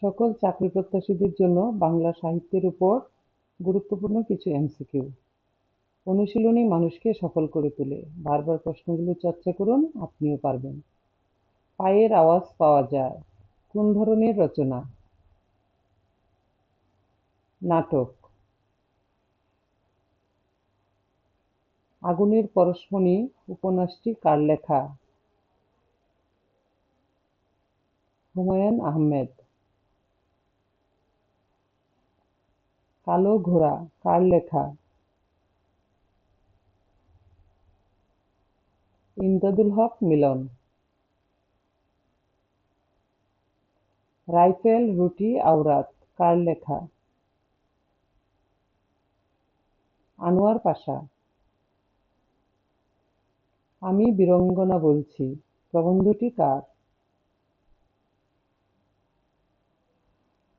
সকল চাকরি প্রত্যাশীদের জন্য বাংলা সাহিত্যের উপর গুরুত্বপূর্ণ কিছু এমসিকিউ। অনুশীলনী মানুষকে সফল করে তোলে। বারবার প্রশ্নগুলো চর্চা করুন, আপনিও পারবেন। পায়ের আওয়াজ পাওয়া যায়। কোন ধরনের রচনা? নাটক। আগুনের পরশমণি উপন্যাসটি কার লেখা? হুমায়ুন আহমেদ। কালো ঘোড়া কার লেখা? ইমদাদুল হক মিলন। রাইফেল রুটি আওরাত কার লেখা? আনোয়ার পাশা। আমি বীরাঙ্গনা বলছি প্রবন্ধটি কার?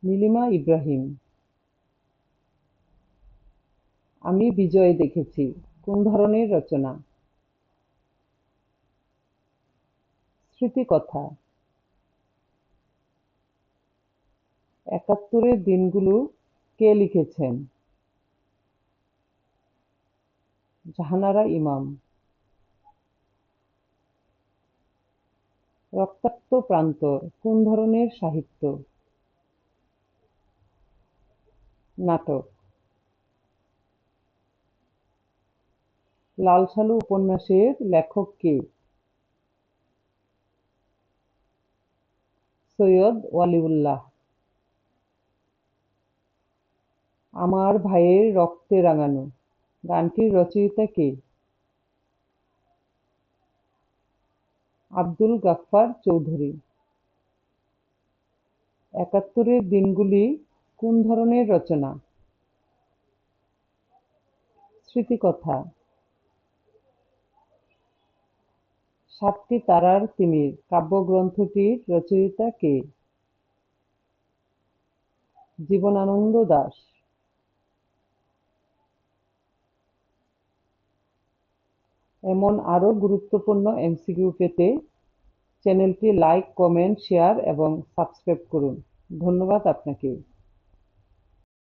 নীলিমা ইব্রাহিম। আমি বিজয় দেখেছি কোন ধরনের রচনা? স্মৃতিকথা। একাত্তরের দিনগুলো কে লিখেছেন? জাহানারা ইমাম। রক্তাক্ত প্রান্তর কোন ধরনের সাহিত্য? নাটক। লাল সালু উপন্যাসের লেখক কে? সৈয়দ ওয়ালিউল্লাহ। আমার ভাইয়ের রক্তে রাঙানো গানটির রচয়িতা কে? আব্দুল গাফফার চৌধুরী। একাত্তরের দিনগুলি কোন ধরনের রচনা? স্মৃতিকথা। সাতটি তারার তিমির কাব্যগ্রন্থটির রচয়িতা কে? জীবনানন্দ দাশ। এমন আরও গুরুত্বপূর্ণ এমসিকিউ পেতে চ্যানেলটি লাইক, কমেন্ট, শেয়ার এবং সাবস্ক্রাইব করুন। ধন্যবাদ আপনাকে।